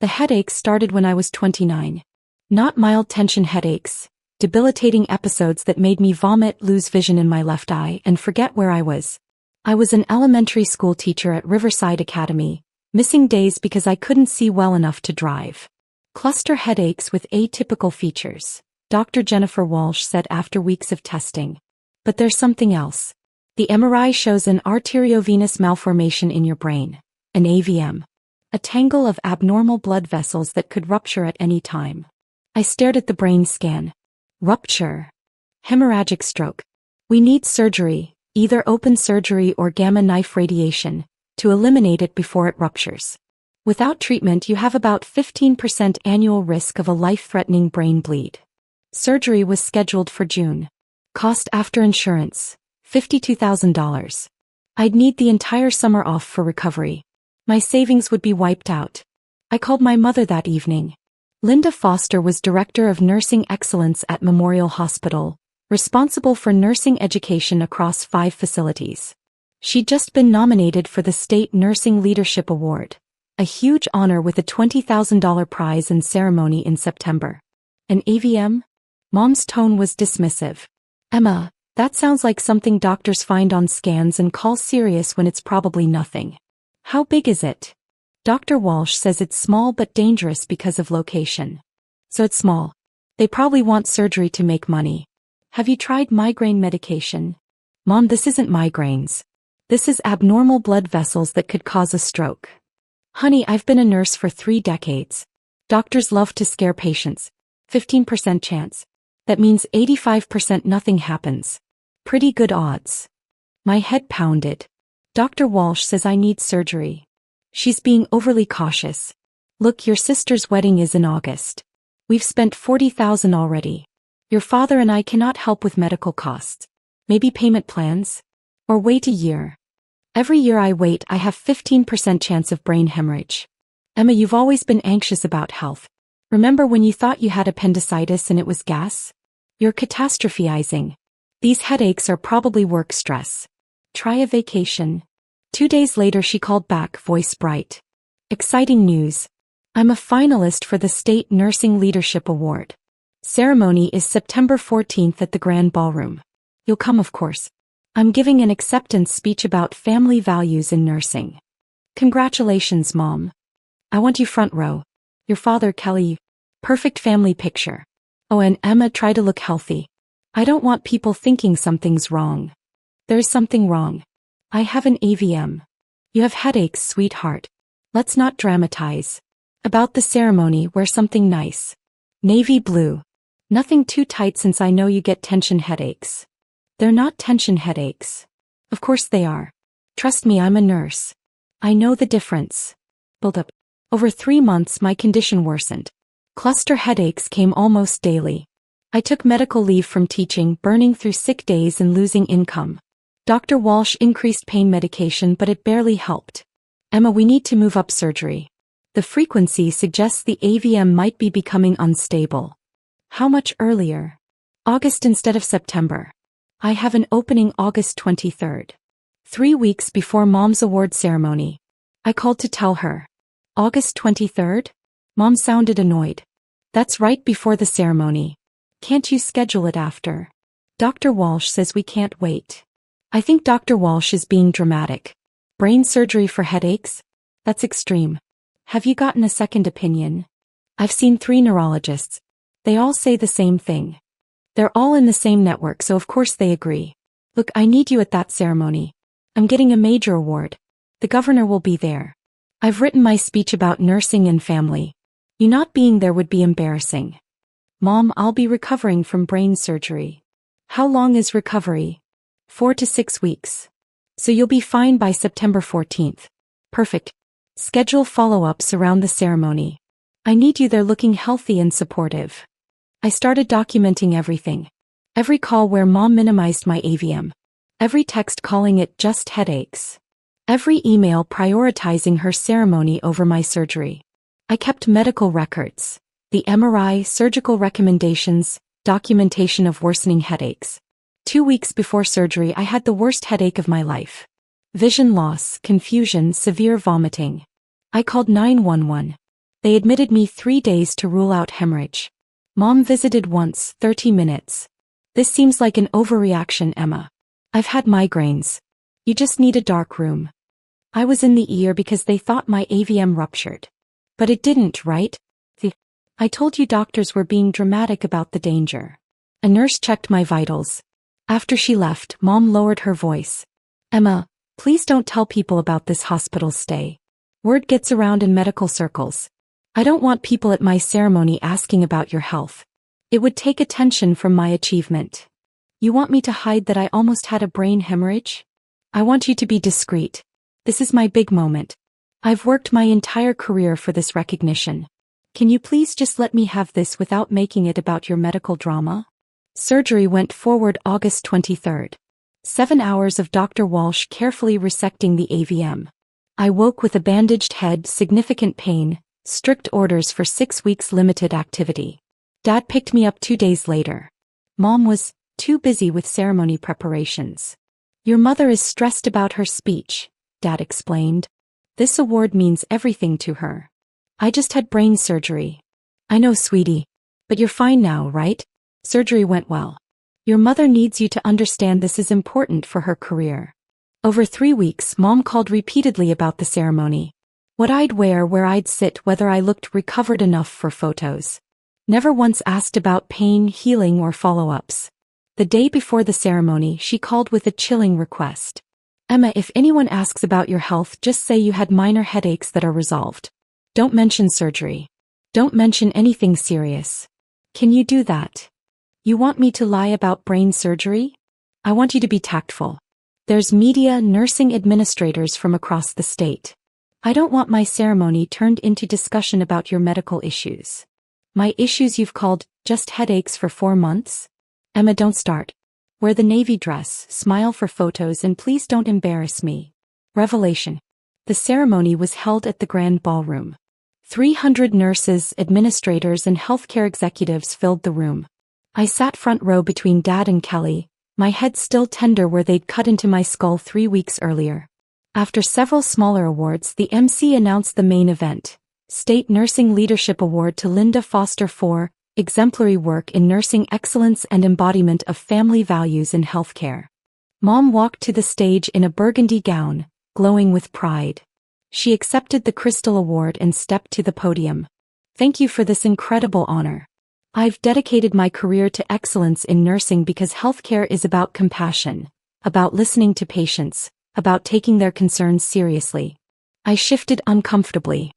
The headaches started when I was 29. Not mild tension headaches, debilitating episodes that made me vomit, lose vision in my left eye, and forget where I was. I was an elementary school teacher at Riverside Academy, missing days because I couldn't see well enough to drive. Cluster headaches with atypical features, Dr. Jennifer Walsh said after weeks of testing. But there's something else. The MRI shows an arteriovenous malformation in your brain, an AVM. A tangle of abnormal blood vessels that could rupture at any time. I stared at the brain scan. Rupture. Hemorrhagic stroke. We need surgery, either open surgery or gamma knife radiation, to eliminate it before it ruptures. Without treatment, you have about 15% annual risk of a life-threatening brain bleed. Surgery was scheduled for June. Cost after insurance, $52,000. I'd need the entire summer off for recovery. My savings would be wiped out. I called my mother that evening. Linda Foster was Director of Nursing Excellence at Memorial Hospital, responsible for nursing education across 5 facilities. She'd just been nominated for the State Nursing Leadership Award, a huge honor with a $20,000 prize and ceremony in September. An AVM? Mom's tone was dismissive. Emma, that sounds like something doctors find on scans and call serious when it's probably nothing. How big is it? Dr. Walsh says it's small but dangerous because of location. So it's small. They probably want surgery to make money. Have you tried migraine medication? Mom, this isn't migraines. This is abnormal blood vessels that could cause a stroke. Honey, I've been a nurse for 3 decades. Doctors love to scare patients. 15% chance. That means 85% nothing happens. Pretty good odds. My head pounded. Dr. Walsh says I need surgery. She's being overly cautious. Look, your sister's wedding is in August. We've spent $40,000 already. Your father and I cannot help with medical costs. Maybe payment plans? Or wait a year. Every year I wait, I have 15% chance of brain hemorrhage. Emma, you've always been anxious about health. Remember when you thought you had appendicitis and it was gas? You're catastrophizing. These headaches are probably work stress. Try a vacation. 2 days later she called back, voice bright. Exciting news. I'm a finalist for the State Nursing Leadership Award. Ceremony is September 14th at the Grand Ballroom. You'll come, of course. I'm giving an acceptance speech about family values in nursing. Congratulations, Mom. I want you front row. Your father, Kelly. Perfect family picture. Oh, and Emma, try to look healthy. I don't want people thinking something's wrong. There's something wrong. I have an AVM. You have headaches, sweetheart. Let's not dramatize. About the ceremony, wear something nice. Navy blue. Nothing too tight since I know you get tension headaches. They're not tension headaches. Of course they are. Trust me, I'm a nurse. I know the difference. Build up. Over 3 months my condition worsened. Cluster headaches came almost daily. I took medical leave from teaching, burning through sick days and losing income. Dr. Walsh increased pain medication, but it barely helped. Emma, we need to move up surgery. The frequency suggests the AVM might be becoming unstable. How much earlier? August instead of September. I have an opening August 23rd. 3 weeks before Mom's award ceremony. I called to tell her. August 23rd? Mom sounded annoyed. That's right before the ceremony. Can't you schedule it after? Dr. Walsh says we can't wait. I think Dr. Walsh is being dramatic. Brain surgery for headaches? That's extreme. Have you gotten a second opinion? I've seen 3 neurologists. They all say the same thing. They're all in the same network, so of course they agree. Look, I need you at that ceremony. I'm getting a major award. The governor will be there. I've written my speech about nursing and family. You not being there would be embarrassing. Mom, I'll be recovering from brain surgery. How long is recovery? 4 to 6 weeks. So you'll be fine by September 14th. Perfect. Schedule follow-ups around the ceremony. I need you there looking healthy and supportive. I started documenting everything. Every call where Mom minimized my AVM. Every text calling it just headaches. Every email prioritizing her ceremony over my surgery. I kept medical records. The MRI, surgical recommendations, documentation of worsening headaches. 2 weeks before surgery I had the worst headache of my life. Vision loss, confusion, severe vomiting. I called 911. They admitted me 3 days to rule out hemorrhage. Mom visited once, 30 minutes. This seems like an overreaction, Emma. I've had migraines. You just need a dark room. I was in the ER because they thought my AVM ruptured. But it didn't, right? I told you doctors were being dramatic about the danger. A nurse checked my vitals. After she left, Mom lowered her voice. Emma, please don't tell people about this hospital stay. Word gets around in medical circles. I don't want people at my ceremony asking about your health. It would take attention from my achievement. You want me to hide that I almost had a brain hemorrhage? I want you to be discreet. This is my big moment. I've worked my entire career for this recognition. Can you please just let me have this without making it about your medical drama? Surgery went forward August 23rd. 7 hours of Dr. Walsh carefully resecting the AVM. I woke with a bandaged head, significant pain, strict orders for 6 weeks limited activity. Dad picked me up 2 days later. Mom was too busy with ceremony preparations. Your mother is stressed about her speech, Dad explained. This award means everything to her. I just had brain surgery. I know, sweetie. But you're fine now, right? Surgery went well. Your mother needs you to understand this is important for her career. Over 3 weeks, Mom called repeatedly about the ceremony. What I'd wear, where I'd sit, whether I looked recovered enough for photos. Never once asked about pain, healing, or follow-ups. The day before the ceremony, she called with a chilling request. Emma, if anyone asks about your health, just say you had minor headaches that are resolved. Don't mention surgery. Don't mention anything serious. Can you do that? You want me to lie about brain surgery? I want you to be tactful. There's media, nursing administrators from across the state. I don't want my ceremony turned into discussion about your medical issues. My issues you've called just headaches for 4 months? Emma, don't start. Wear the navy dress, smile for photos, and please don't embarrass me. Revelation. The ceremony was held at the Grand Ballroom. 300 nurses, administrators, and healthcare executives filled the room. I sat front row between Dad and Kelly, my head still tender where they'd cut into my skull 3 weeks earlier. After several smaller awards, the MC announced the main event. State Nursing Leadership Award to Linda Foster for exemplary work in nursing excellence and embodiment of family values in healthcare. Mom walked to the stage in a burgundy gown, glowing with pride. She accepted the Crystal Award and stepped to the podium. Thank you for this incredible honor. I've dedicated my career to excellence in nursing because healthcare is about compassion, about listening to patients, about taking their concerns seriously. I shifted uncomfortably.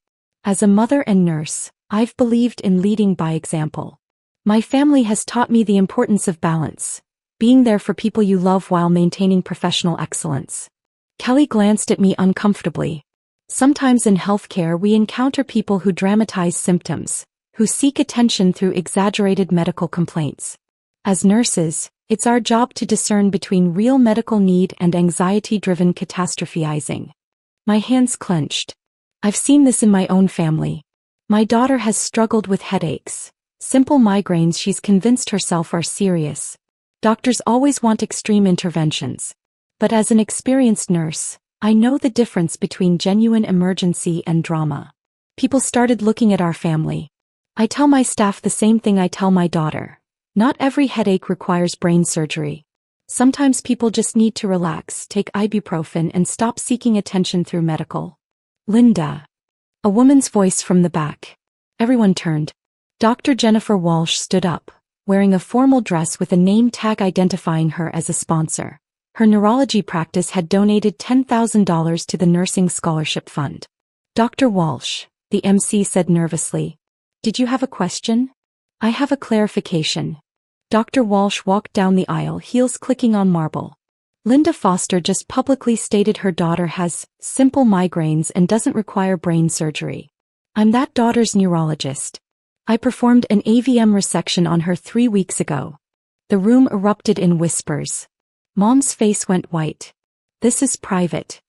As a mother and nurse, I've believed in leading by example. My family has taught me the importance of balance, being there for people you love while maintaining professional excellence. Kelly glanced at me uncomfortably. Sometimes in healthcare we encounter people who dramatize symptoms, who seek attention through exaggerated medical complaints. As nurses, it's our job to discern between real medical need and anxiety-driven catastrophizing. My hands clenched. I've seen this in my own family. My daughter has struggled with headaches, simple migraines she's convinced herself are serious. Doctors always want extreme interventions. But as an experienced nurse, I know the difference between genuine emergency and drama. People started looking at our family. I tell my staff the same thing I tell my daughter. Not every headache requires brain surgery. Sometimes people just need to relax, take ibuprofen, and stop seeking attention through medical. Linda. A woman's voice from the back. Everyone turned. Dr. Jennifer Walsh stood up, wearing a formal dress with a name tag identifying her as a sponsor. Her neurology practice had donated $10,000 to the Nursing Scholarship Fund. Dr. Walsh, the MC said nervously. Did you have a question? I have a clarification. Dr. Walsh walked down the aisle, heels clicking on marble. Linda Foster just publicly stated her daughter has simple migraines and doesn't require brain surgery. I'm that daughter's neurologist. I performed an AVM resection on her 3 weeks ago. The room erupted in whispers. Mom's face went white. This is private.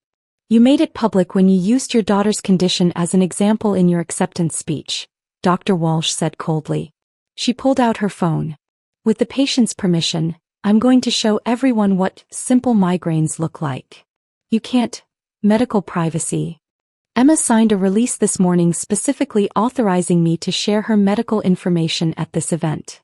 You made it public when you used your daughter's condition as an example in your acceptance speech, Dr. Walsh said coldly. She pulled out her phone. With the patient's permission, I'm going to show everyone what simple migraines look like. You can't. Medical privacy. Emma signed a release this morning specifically authorizing me to share her medical information at this event.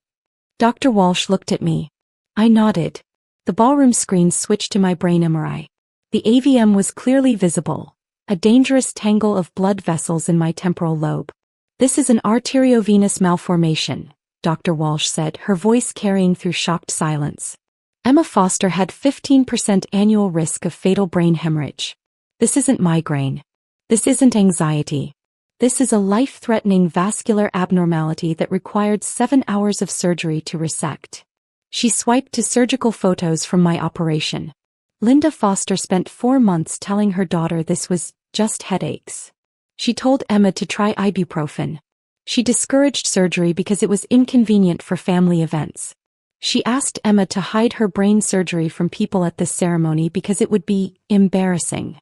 Dr. Walsh looked at me. I nodded. The ballroom screen switched to my brain MRI. The AVM was clearly visible, a dangerous tangle of blood vessels in my temporal lobe. This is an arteriovenous malformation, Dr. Walsh said, her voice carrying through shocked silence. Emma Foster had 15% annual risk of fatal brain hemorrhage. This isn't migraine. This isn't anxiety. This is a life-threatening vascular abnormality that required 7 hours of surgery to resect. She swiped to surgical photos from my operation. Linda Foster spent 4 months telling her daughter this was just headaches. She told Emma to try ibuprofen. She discouraged surgery because it was inconvenient for family events. She asked Emma to hide her brain surgery from people at this ceremony because it would be embarrassing.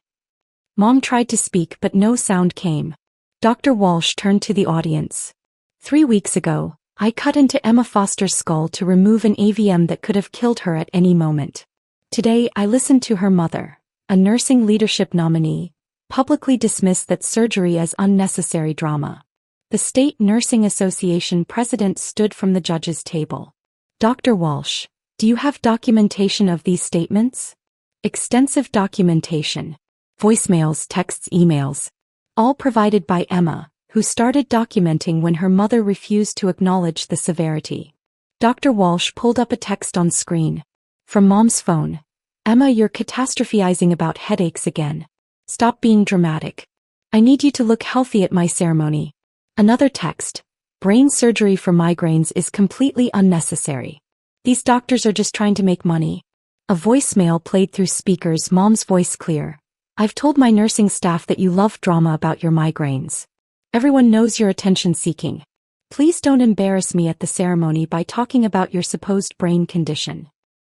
Mom tried to speak but no sound came. Dr. Walsh turned to the audience. 3 weeks ago, I cut into Emma Foster's skull to remove an AVM that could have killed her at any moment. Today I listened to her mother, a nursing leadership nominee, publicly dismiss that surgery as unnecessary drama. The State Nursing Association president stood from the judge's table. Dr. Walsh, do you have documentation of these statements? Extensive documentation. Voicemails, texts, emails. All provided by Emma, who started documenting when her mother refused to acknowledge the severity. Dr. Walsh pulled up a text on screen. From Mom's phone. Emma, you're catastrophizing about headaches again. Stop being dramatic. I need you to look healthy at my ceremony. Another text. Brain surgery for migraines is completely unnecessary. These doctors are just trying to make money. A voicemail played through speakers, Mom's voice clear. I've told my nursing staff that you love drama about your migraines. Everyone knows you're attention-seeking. Please don't embarrass me at the ceremony by talking about your supposed brain condition.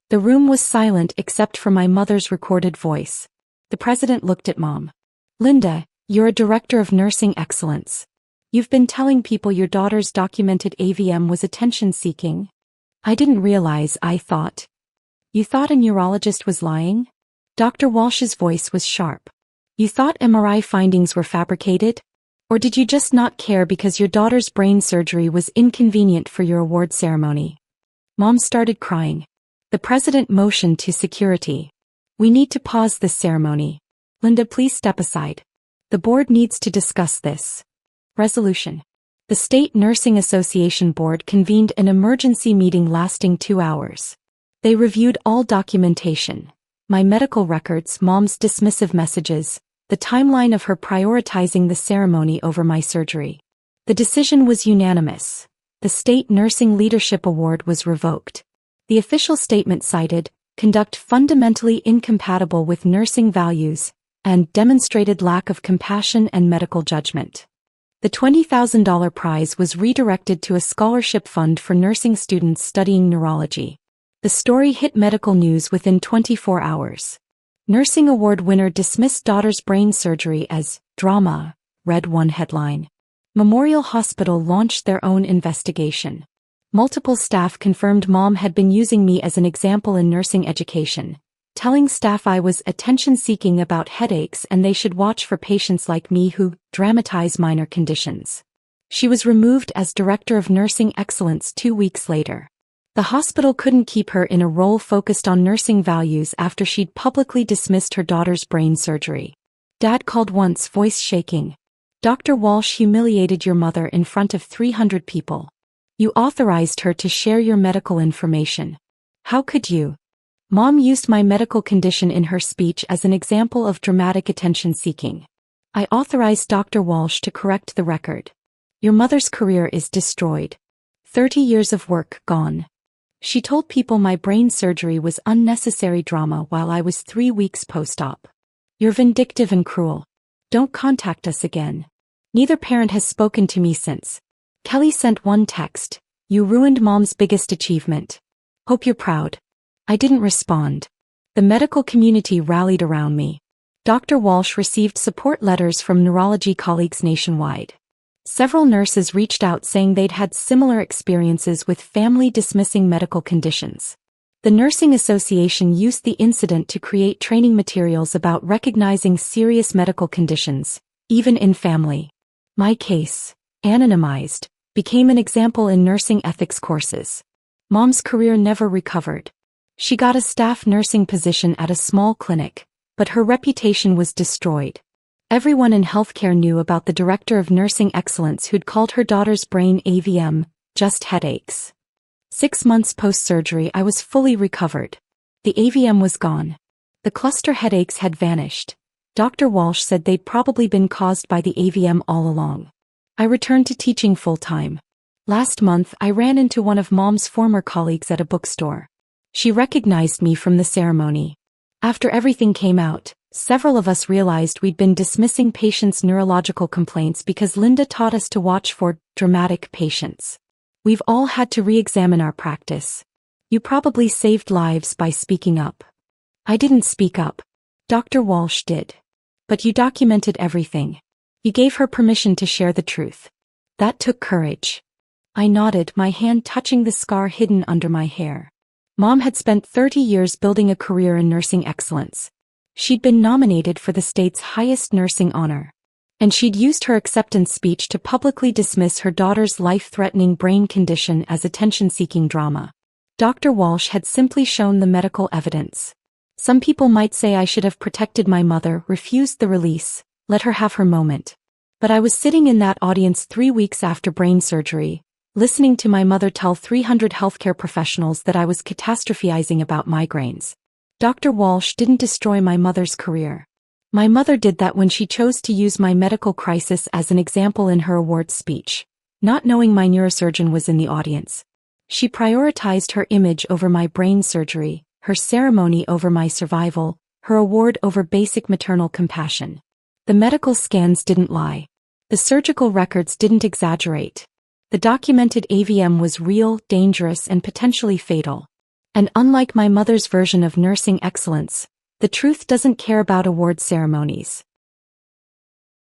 The room was silent except for my mother's recorded voice. The president looked at Mom. Linda, you're a director of nursing excellence. You've been telling people your daughter's documented AVM was attention-seeking? I didn't realize, I thought. You thought a neurologist was lying? Dr. Walsh's voice was sharp. You thought MRI findings were fabricated? Or did you just not care because your daughter's brain surgery was inconvenient for your award ceremony? Mom started crying. The president motioned to security. We need to pause this ceremony. Linda, please step aside. The board needs to discuss this. Resolution. The State Nursing Association Board convened an emergency meeting lasting 2 hours. They reviewed all documentation. My medical records, Mom's dismissive messages, the timeline of her prioritizing the ceremony over my surgery. The decision was unanimous. The State Nursing Leadership Award was revoked. The official statement cited, conduct fundamentally incompatible with nursing values, and demonstrated lack of compassion and medical judgment. The $20,000 prize was redirected to a scholarship fund for nursing students studying neurology. The story hit medical news within 24 hours. Nursing award winner dismissed daughter's brain surgery as drama, read one headline. Memorial Hospital launched their own investigation. Multiple staff confirmed Mom had been using me as an example in nursing education, telling staff I was attention-seeking about headaches and they should watch for patients like me who dramatize minor conditions. She was removed as Director of Nursing Excellence 2 weeks later. The hospital couldn't keep her in a role focused on nursing values after she'd publicly dismissed her daughter's brain surgery. Dad called once, voice shaking. Dr. Walsh humiliated your mother in front of 300 people. You authorized her to share your medical information. How could you? Mom used my medical condition in her speech as an example of dramatic attention-seeking. I authorized Dr. Walsh to correct the record. Your mother's career is destroyed. 30 years of work gone. She told people my brain surgery was unnecessary drama while I was 3 weeks post-op. You're vindictive and cruel. Don't contact us again. Neither parent has spoken to me since. Kelly sent one text. You ruined Mom's biggest achievement. Hope you're proud. I didn't respond. The medical community rallied around me. Dr. Walsh received support letters from neurology colleagues nationwide. Several nurses reached out saying they'd had similar experiences with family dismissing medical conditions. The Nursing Association used the incident to create training materials about recognizing serious medical conditions, even in family. My case, anonymized, became an example in nursing ethics courses. Mom's career never recovered. She got a staff nursing position at a small clinic, but her reputation was destroyed. Everyone in healthcare knew about the director of nursing excellence who'd called her daughter's brain AVM, just headaches. 6 months post-surgery I was fully recovered. The AVM was gone. The cluster headaches had vanished. Dr. Walsh said they'd probably been caused by the AVM all along. I returned to teaching full-time. Last month I ran into one of Mom's former colleagues at a bookstore. She recognized me from the ceremony. After everything came out, several of us realized we'd been dismissing patients' neurological complaints because Linda taught us to watch for dramatic patients. We've all had to re-examine our practice. You probably saved lives by speaking up. I didn't speak up. Dr. Walsh did. But you documented everything. You gave her permission to share the truth. That took courage. I nodded, my hand touching the scar hidden under my hair. Mom had spent 30 years building a career in nursing excellence. She'd been nominated for the state's highest nursing honor. And she'd used her acceptance speech to publicly dismiss her daughter's life-threatening brain condition as attention-seeking drama. Dr. Walsh had simply shown the medical evidence. Some people might say I should have protected my mother, refused the release, let her have her moment. But I was sitting in that audience 3 weeks after brain surgery, listening to my mother tell 300 healthcare professionals that I was catastrophizing about migraines. Dr. Walsh didn't destroy my mother's career. My mother did that when she chose to use my medical crisis as an example in her awards speech, not knowing my neurosurgeon was in the audience. She prioritized her image over my brain surgery, her ceremony over my survival, her award over basic maternal compassion. The medical scans didn't lie. The surgical records didn't exaggerate. The documented AVM was real, dangerous, and potentially fatal. And unlike my mother's version of nursing excellence, the truth doesn't care about award ceremonies.